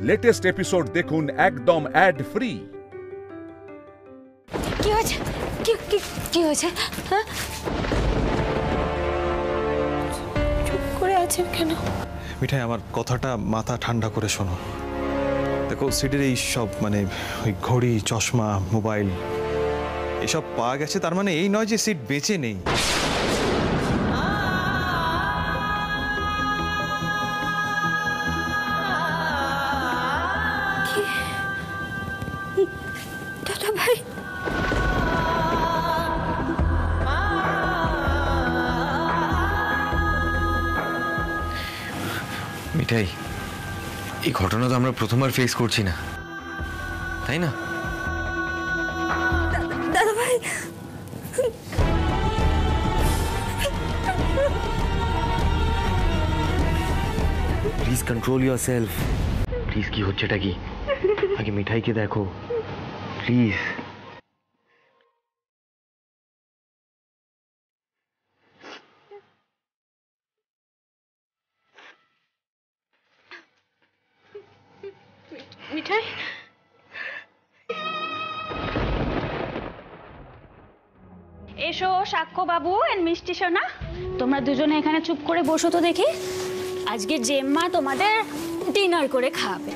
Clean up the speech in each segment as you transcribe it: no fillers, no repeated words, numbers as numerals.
Latest episode দেখুন একদম add free. কি হয়েছে? কি হয়েছে? হ্যাঁ, চুপ করে আছেন কেন? মিঠাই, আমার কথাটা মাথা ঠান্ডা করে শোনো। দেখো, সিডির এই সব মানে ওই ঘড়ি, চশমা, মোবাইল এসব পাওয়া গেছে, তার মানে এই নয় যে সিট বেঁচে নেই। দাদা ভাই, মিঠাই, এই ঘটনা তো আমরা প্রথমবার ফেস করছি না, তাই না? দাদা ভাই, প্লিজ কন্ট্রোল ইয়োরসেলফ। প্লিজ, কি হচ্ছেটা কি? আগে মিঠাইকে দেখো প্লিজ। মিঠাই, এসো সাক্ষ্য বাবু এন্ড মিষ্টি সোনা, তোমরা দুজনে এখানে চুপ করে বসো তো দেখি। আজকে জেম্মা তোমাদের ডিনার করে খাবে।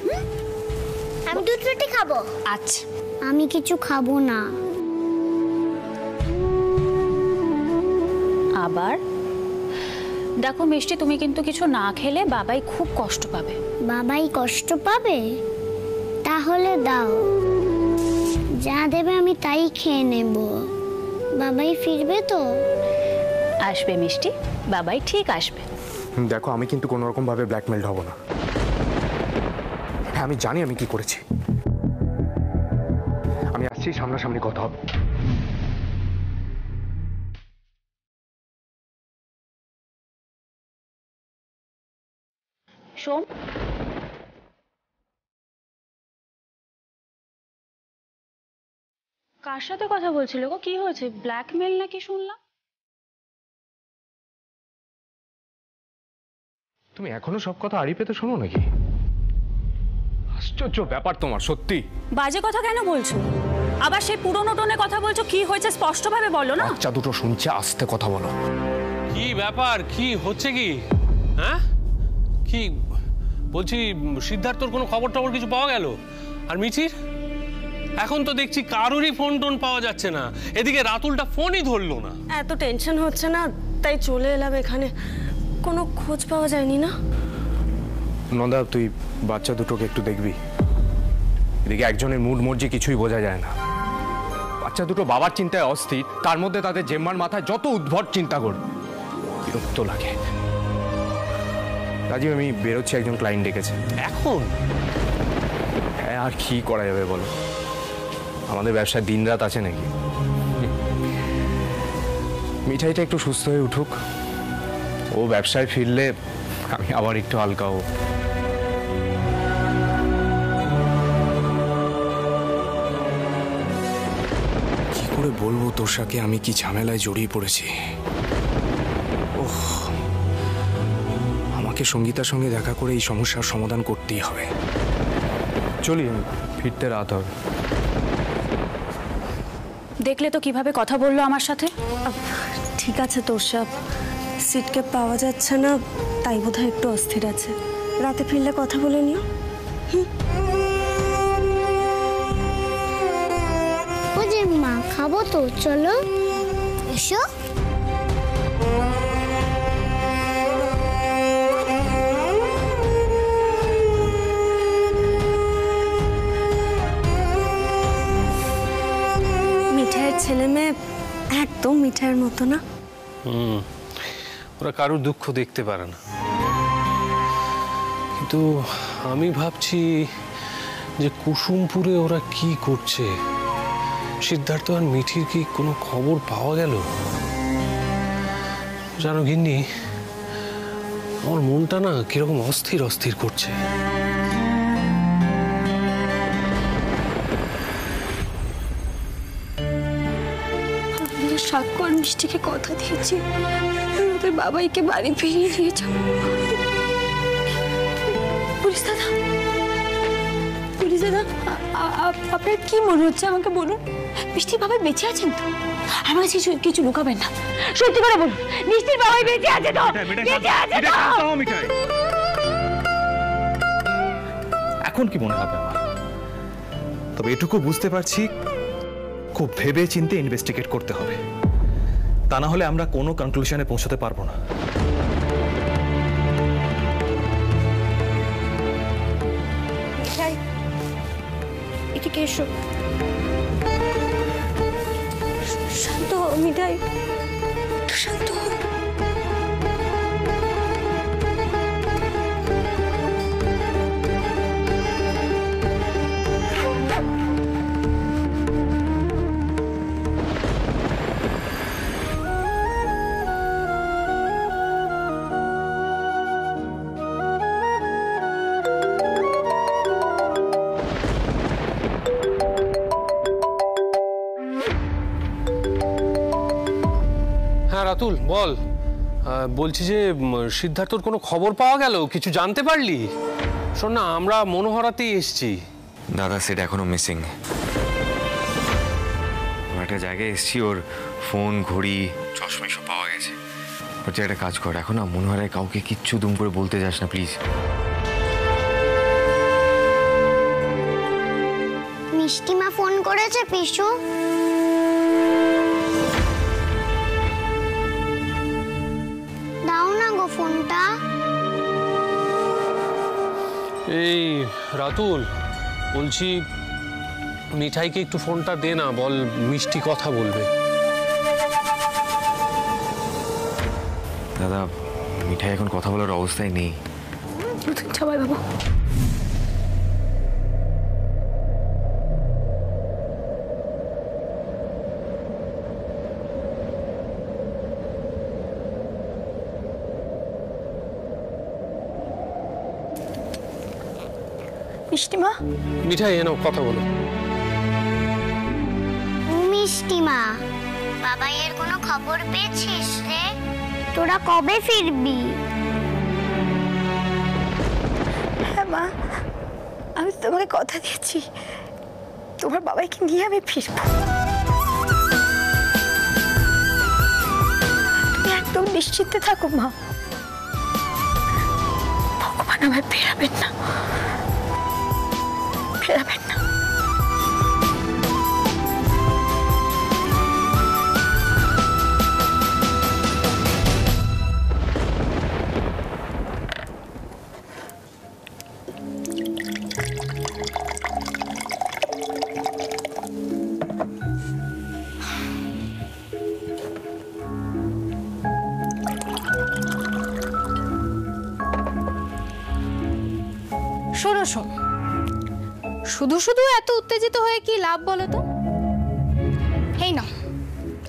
আমি দুধ রুটি খাবো। আচ্ছা, আমি কিছু খাবো না। আবার দেখো মিষ্টি, তুমি কিন্তু কিছু না খেলে বাবাই খুব কষ্ট পাবে। বাবাই কষ্ট পাবে? তাহলে দাও, যা দেবে আমি তাই খেয়ে নেব। বাবাই ফিরবে তো? আসবে মিষ্টি, বাবাই ঠিক আসবে। দেখো, আমি কিন্তু কোনো রকম ভাবে ব্ল্যাকমেলড হব না। হ্যাঁ, আমি জানি আমি কি করেছি। আমি আসছি, সামনাসামনি কথা হবে। সোম, কার সাথে কথা বলছিল গো? কি হয়েছে? ব্ল্যাকমেল নাকি শুনলাম? তুমি এখনো সব কথা আড়ি পেতে শোনো নাকি? আশ্চর্য ব্যাপার তোমার, সত্যি। বাজে কথা কেন বলছো? আবার সেই পুরনো টোনে কথা বলছো। কি হয়েছে স্পষ্টভাবে বলো না। বাচ্চা দুটো শুনছে, আস্তে কথা বলো। কি ব্যাপার? কি হচ্ছে কি? হ্যাঁ, কি বলছি, সিদ্ধার্থর কোনো খবর টবর কিছু পাওয়া গেল? আর মিঠির? এখন তো দেখছি কারোরই ফোন টোন পাওয়া যাচ্ছে না। এদিকে রাতুলটা ফোনই ধরলো না। এত টেনশন হচ্ছে না তাই চলে এলাম এখানে। কোনো খোঁজ পাওয়া যায়নি না? নন্দা, তুই বাচ্চা দুটোকে একটু দেখবি। এদিকে একজনের মুড মর্জি কিছুই বোঝা যায় না। বাচ্চা দুটো বাবার চিন্তায় অস্থির, তার মধ্যে তাদের জেম্মার মাথায় যত উদ্ভট চিন্তা কর, বিরক্ত লাগে। রাজীব, আমি বেরোচ্ছি, একজন ক্লায়েন্ট ডেকেছে। এখন? হ্যাঁ, আর কি করা যাবে বলো? আমাদের ব্যবসায় দিনরাত আছে নাকি? মিঠাইটা একটু সুস্থ হয়ে উঠুক, ও ব্যবসায় ফিরলে আমি আবার একটু হালকা হব। কি করে বলবো তোষাকে আমি কি ঝামেলায় জড়িয়ে পড়েছি? ওহ, আমাকে সঙ্গীতার সঙ্গে দেখা করে এই সমস্যার সমাধান করতেই হবে। চলি, ফিরতে রাত হবে। দেখলে তো কিভাবে কথা বললো আমার সাথে। ঠিক আছে তোষা, সিটকে পাওয়া যাচ্ছে না তাই বোধহয় একটু অস্থির আছে। রাতে ফিরলে কথা বলে নিও। ও যে মা, খাবো তো, চলো এসো। মিঠাইয়ের ছেলে মেয়ে একদম মিঠাইয়ের মতো না? ওরা কারোর দুঃখ দেখতে পারে না, কিন্তু আমি ভাবছি যে কুসুমপুরে ওরা কি করছে। সিদ্ধার্থ আর মিঠির কি কোনো খবর পাওয়া গেল? জানো গিন্নি, আমার মনটা না কিরকম অস্থির অস্থির করছে। সাক্ষ্য আর মিষ্টিকে কথা দিয়েছি ওদের বাবাইকে বাড়ি ফিরিয়ে নিয়ে যাবো। পুলিশ দাদা, আপনার কি মনে হচ্ছে আমাকে বলুন? মিষ্টির বাবা বেঁচে আছেন তো? আমার কাছে কিছু লুকাবেন না, সত্যি করে বলুন। মিষ্টির বাবা বেঁচে আছে তো? বেঁচে আছে তো? এখন কি মনে হবে আমার? তবে এটুকু বুঝতে পারছি, খুব ভেবে চিন্তে ইনভেস্টিগেট করতে হবে, তা না হলে আমরা কোনো কনক্লুশনে পৌঁছতে পারবো না। এদিকে এসো। শান্ত হও মিঠাই, একটু শান্ত হও। হ্যাঁ রাতুল বল। বলছি যে সিদ্ধার্থর কোনো খবর পাওয়া গেল? কিছু জানতে পারলি? শোন না, আমরা মনোহরাতেই এসছি। দাদা সেটা এখনো মিসিং। একটা জায়গায় এসছি, ওর ফোন, ঘড়ি, চশমা সব পাওয়া গেছে। বলছি একটা কাজ কর, এখন না মনোহরায় কাউকে কিচ্ছু দুম করে বলতে যাস না প্লিজ। মিষ্টিমা ফোন করেছে পিসু? দাও না গো ফোনটা। এই রাতুল বলছি, মিঠাইকে একটু ফোনটা দে না, বল মিষ্টি কথা বলবে। দাদা মিঠাই এখন কথা বলার অবস্থায় নেই। সবাই বাবু মিষ্টিমা, মিঠাই এনো কথা বলো। মিষ্টিমা, বাবাইয়ের কোনো খবর পেয়েছিস রে? তোরা কবে ফিরবি? হ্যাঁ মা, আমি তোমাকে কথা দিয়েছি, তোমার বাবাইকে নিয়ে আমি ফিরবো। তুমি একদম নিশ্চিন্তে থাকো মা, ভগবান আমায় ফেরাবেন না, ফেরাবেন না। শোনো শোন, শুধু শুধু এত উত্তেজিত হয়ে কি লাভ বলো তো? এই না,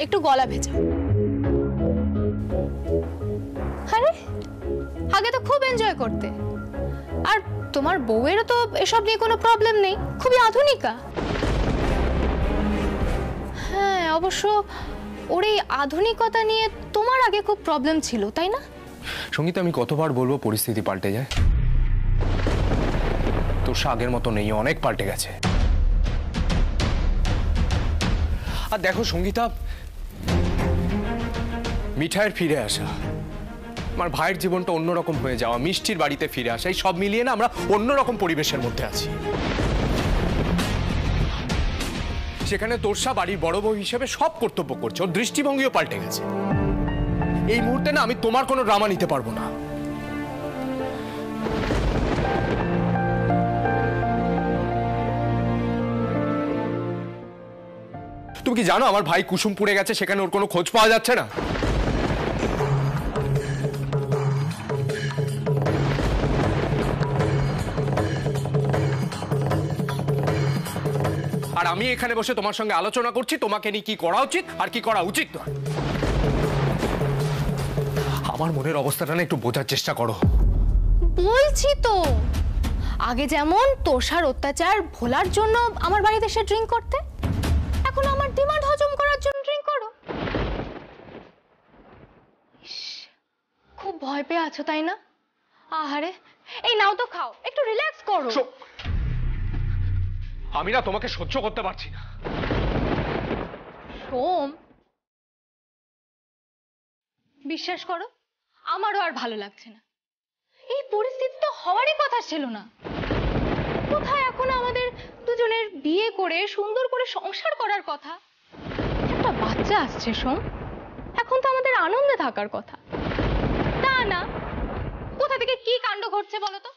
একটু গলা ভেজা। আরে আগে তো খুব এনজয় করতে, আর তোমার বউয়েরও তো এসব নিয়ে কোনো প্রবলেম নেই, খুবই আধুনিকা। হ্যাঁ অবশ্য ওর এই আধুনিকতা নিয়ে তোমার আগে খুব প্রবলেম ছিল, তাই না? সঙ্গীতা, আমি কতবার বলবো পরিস্থিতি পাল্টে যায়। তোর আগের মতো নেই, অনেক পাল্টে গেছে। আর দেখো সঙ্গীতা, মিঠাইয়ের ফিরে আসা, আমার ভাইয়ের জীবনটা অন্যরকম হয়ে যাওয়া, মিষ্টির বাড়িতে ফিরে আসা, এই সব মিলিয়ে না আমরা অন্যরকম পরিবেশের মধ্যে আছি। সেখানে তোরসা বাড়ির বড় বউ হিসেবে সব কর্তব্য করছে, ওর দৃষ্টিভঙ্গিও পাল্টে গেছে। এই মুহূর্তে না আমি তোমার কোনো ড্রামা নিতে পারবো না। তুমি কি জানো আমার ভাই কুসুমপুরে গেছে, সেখানে ওর কোনো খোঁজ পাওয়া যাচ্ছে না? আর আমি এখানে বসে তোমার সঙ্গে আলোচনা করছি তোমাকে নিয়ে কি করা উচিত আর কি করা উচিত নয়। আমার মনের অবস্থাটা না একটু বোঝার চেষ্টা করো। বলছি তো, আগে যেমন তোষার অত্যাচার ভোলার জন্য আমার বাড়িতে এসে ড্রিঙ্ক করতে, এখন আমার ডিমান্ড হজম করার জন্য ড্রিঙ্ক করো। খুব ভয় পেয়ে আছো তাই না? আহারে, এই নাও তো খাও, একটু রিল্যাক্স করো। আমি না তোমাকে সহ্য করতে পারছি না। সোম, বিশ্বাস করো আমারও আর ভালো লাগছে না। এই পরিস্থিতি তো হওয়ারই কথা ছিল না। কোথায় এখন আমাদের দুজনের বিয়ে করে সুন্দর করে সংসার করার কথা? একটা বাচ্চা আসছে সোম, এখন তো আমাদের আনন্দে থাকার কথা। তা না, কোথা থেকে কি কাণ্ড ঘটছে বলো তো?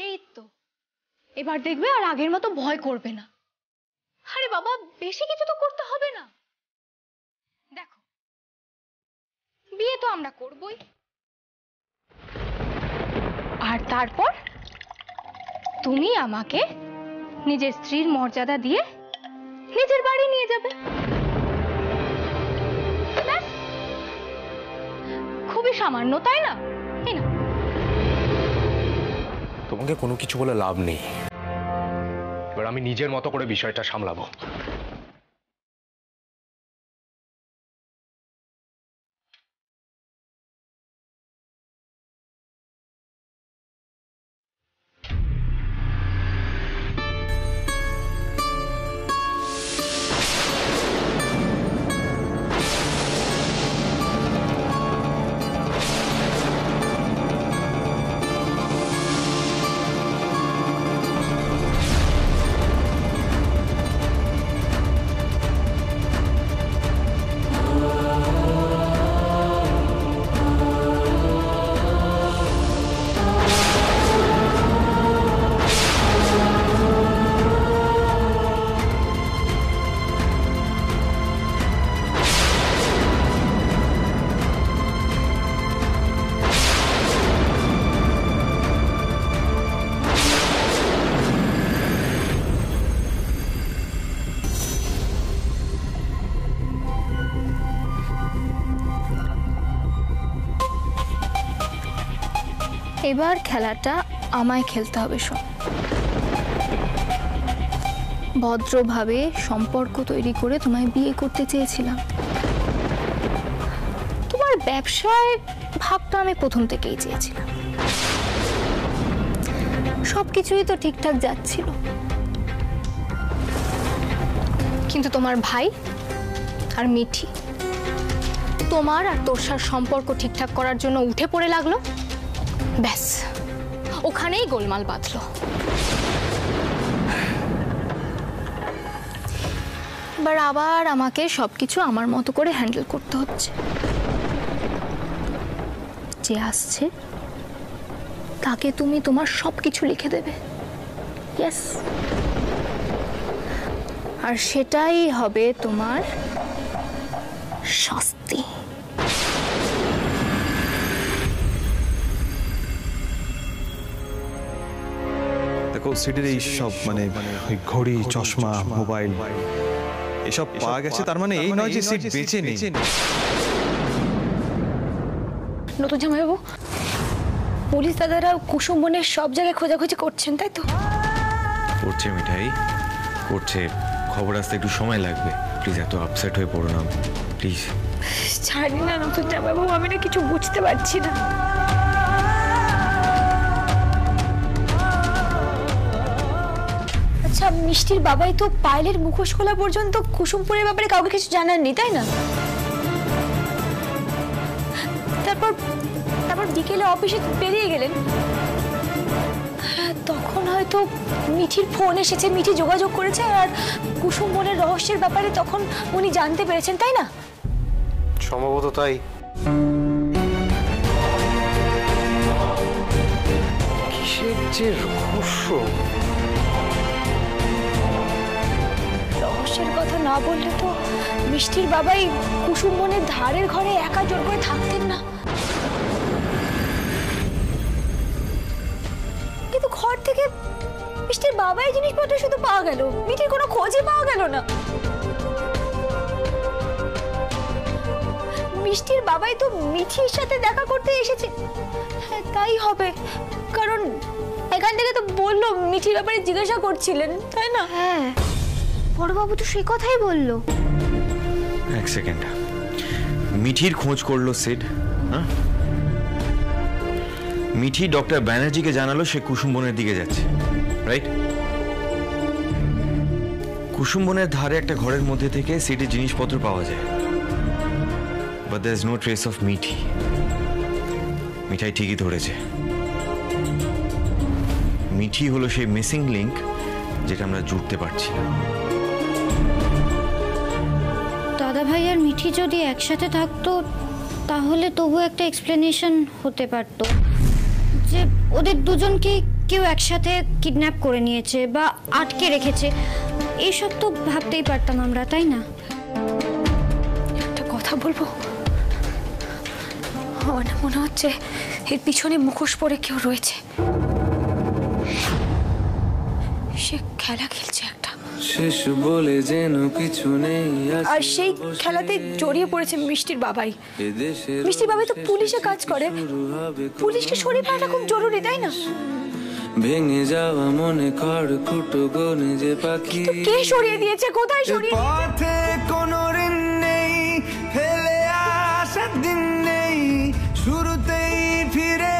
এই তো এবার দেখবে আর আগের মতো ভয় করবে না। আরে বাবা, বেশি কিছু তো করতে হবে না। দেখো, বিয়ে তো আমরা করবই, আর তারপর তুমি আমাকে নিজের স্ত্রীর মর্যাদা দিয়ে নিজের বাড়ি নিয়ে যাবে। ব্যাস, খুবই সামান্য, তাই না? এই না, তোমাকে কোনো কিছু বলে লাভ নেই। এবার আমি নিজের মতো করে বিষয়টা সামলাবো। এবার খেলাটা আমায় খেলতে হবে। শোন, ভদ্রভাবে সম্পর্ক তৈরি করে তোমায় বিয়ে করতে চেয়েছিলাম। তোমার ব্যবসায় ভাগটা আমি প্রথম থেকেই চেয়েছিলাম। সবকিছুই তো ঠিকঠাক যাচ্ছিল, কিন্তু তোমার ভাই আর মিঠি তোমার আর তোরসার সম্পর্ক ঠিকঠাক করার জন্য উঠে পড়ে লাগলো। ব্যাস, ওখানেই গোলমাল বাঁধলো। এবার আবার আমাকে সবকিছু আমার মতো করে হ্যান্ডেল করতে হচ্ছে। যে আসছে তাকে তুমি তোমার সবকিছু লিখে দেবে। ইয়েস, আর সেটাই হবে তোমার শাস্তি। দেখো, সিডির এই সব মানে ওই ঘড়ি, চশমা, মোবাইল এসব পাওয়া গেছে, তার মানে এই নয় যে সিট বেঁচে নেই। নতুন জামাইবাবু, পুলিশ দাদারা কুসুম বনের সব জায়গায় খোঁজাখুঁজি করছেন, তাই তো? করছে মিঠাই, করছে। খবর আসতে একটু সময় লাগবে। প্লিজ এত আপসেট হয়ে পড়ো না, প্লিজ। ছাড়ি না নতুন জামাইবাবু, আমি না কিছু বুঝতে পারছি না। আচ্ছা, মিষ্টির বাবাই তো পায়েলের মুখোশ খোলা পর্যন্ত কুসুমপুরের ব্যাপারে কাউকে কিছু জানাননি, তাই না? তারপর বিকেলে অফিসে বেরিয়ে গেলেন। হ্যাঁ, তখন হয়তো মিঠির ফোন এসেছে, মিঠি যোগাযোগ করেছে, আর কুসুম বনের রহস্যের ব্যাপারে তখন উনি জানতে পেরেছেন, তাই না? সম্ভবত তাই। কিসের যে রহস্য? রহস্যের কথা না বললে তো মিষ্টির বাবাই কুসুম বনের ধারের ঘরে একা জোর করে থাকতেন না। কিন্তু ঘর থেকে মিষ্টির বাবাই জিনিসপত্র শুধু পাওয়া গেল, মিঠির কোনো খোঁজই পাওয়া গেল না। মিষ্টির বাবাই তো মিঠির সাথে দেখা করতে এসেছে। হ্যাঁ, তাই হবে, কারণ এখান থেকে তো বললো মিঠির ব্যাপারে জিজ্ঞাসা করছিলেন, তাই না? হ্যাঁ, বড়বাবু তো সে কথাই বললো। এক সেকেন্ড, মিঠির খোঁজ করলো সিড, হ্যাঁ? মিঠি ডক্টর ব্যানার্জিকে জানালো সে কুসুমবনের দিকে যাচ্ছে, রাইট? কুসুমবনের ধারে একটা ঘরের মধ্যে থেকে সিডের জিনিসপত্র পাওয়া যায়, but there is no trace of Mithi. Mithai ঠিকই ধরেছে, মিঠি হলো সেই মিসিং লিঙ্ক যেটা আমরা জুড়তে পারছি না। দাদা ভাই আর মিঠি যদি একসাথে থাকতো তাহলে তবু একটা এক্সপ্লেনেশন হতে পারতো যে ওদের দুজনকে কেউ একসাথে কিডন্যাপ করে নিয়েছে বা আটকে রেখেছে। এইসব তো ভাবতেই পারতাম আমরা, তাই না? একটা কথা বলবো, আমার না মনে হচ্ছে এর পিছনে মুখোশ পরে কেউ রয়েছে। সে খেলা খেলছে একটা, শেষ বলে যেন কিছু নেই, আর সেই খেলাতে জড়িয়ে পড়েছে মিষ্টির বাবাই। মিষ্টির বাবাই তো পুলিশে কাজ করে, পুলিশকে সরিয়ে ফেলাটা খুব জরুরি, তাই না? ভেঙে যাওয়া মনে খড়কুটো গনে যে পাখি, কে সরিয়ে দিয়েছে, কোথায় সরিয়ে দিয়েছে? পথে কোনো ঋণ নেই, ফেলে আসা দিন নেই, শুরুতেই ফিরে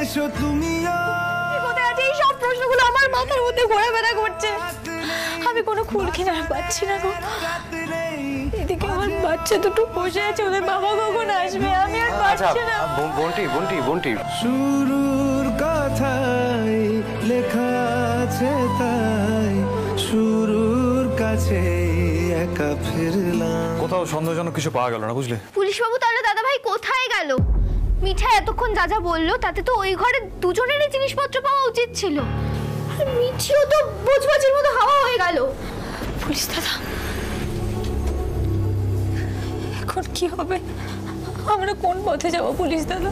এসো তুমিও। কোথায় আছে? এই সব প্রশ্নগুলো আমার মাথার মধ্যে ঘোরাফেরা করছে, আমি কোনো খুর কিনারা পাচ্ছি না গো। এদিকে আমার বাচ্চা দুটো বসে আছে, ওদের বাবা কখন আসবে, আমি আর পাচ্ছি না। বন্টি শুরুর কথাই লেখা আছে তাই শুরুর কাছে একা ফিরলাম। কোথাও সন্দেহজনক কিছু পাওয়া গেল না, বুঝলে? পুলিশ বাবু, তাহলে দাদা ভাই কোথায় গেল? মিঠা এতক্ষণ যা যা বললো তাতে তো ওই ঘরে দুজনেরই জিনিসপত্র পাওয়া উচিত ছিল, আর মিঠিও তো বোঝবাজির মতো হাওয়া হয়ে গেল। পুলিশ দাদা, এখন কি হবে? আমরা কোন পথে যাব পুলিশ দাদা?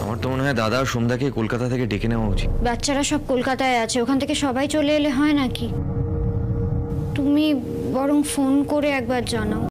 আমার তো মনে হয় দাদা আর সন্ধ্যাকে কলকাতা থেকে ডেকে নেওয়া উচিত। বাচ্চারা সব কলকাতায় আছে, ওখান থেকে সবাই চলে এলে হয় নাকি? তুমি বরং ফোন করে একবার জানাও।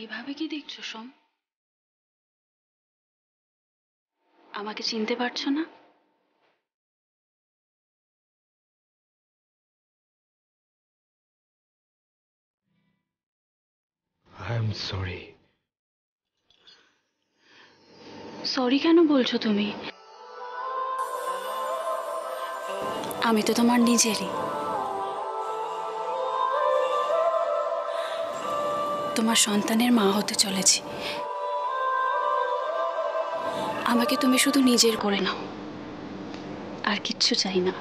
এভাবে কি দেখছো সোম? আমাকে চিনতে পারছো না? I am sorry. সরি কেন বলছো তুমি? আমি তো তোমার নিজেরই, তোমার সন্তানের মা হতে চলেছি। আমাকে তুমি শুধু নিজের করে নাও, আর কিচ্ছু চাই না।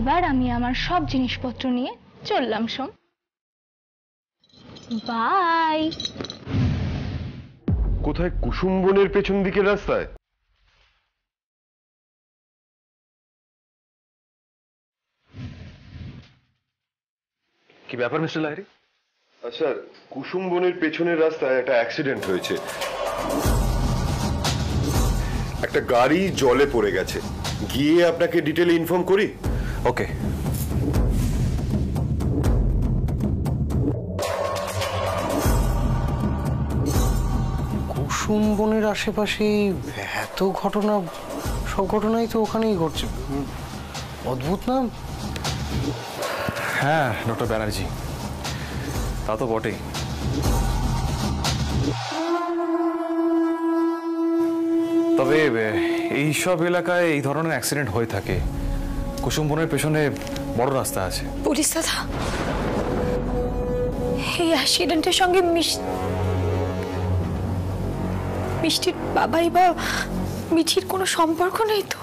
এবার আমি আমার সব জিনিসপত্র নিয়ে চললাম সোম। বাই। কোথায়? কুসুম বনের পেছন দিকের রাস্তায়? কি ব্যাপার মিস্টার লাহিড়ী? স্যার, কুসুম বনের পেছনের রাস্তায় একটা অ্যাক্সিডেন্ট হয়েছে। একটা গাড়ি জলে পড়ে গেছে। গিয়ে আপনাকে ডিটেইলে ইনফর্ম করি? ওকে। কুসুম বনের আশেপাশে এত ঘটনা, সব ঘটনাই তো ওখানেই ঘটছে। অদ্ভুত না? হ্যাঁ ডক্টর ব্যানার্জি, তা তো বটেই। তবে এই সব এলাকায় এই ধরনের অ্যাক্সিডেন্ট হয়ে থাকে। কুসুম বনের পেছনে বড় রাস্তা আছে। পুলিশ দাদা, এই অ্যাক্সিডেন্টের সঙ্গে মিষ্টির বাবাই বা মিঠির কোনো সম্পর্ক নেই তো?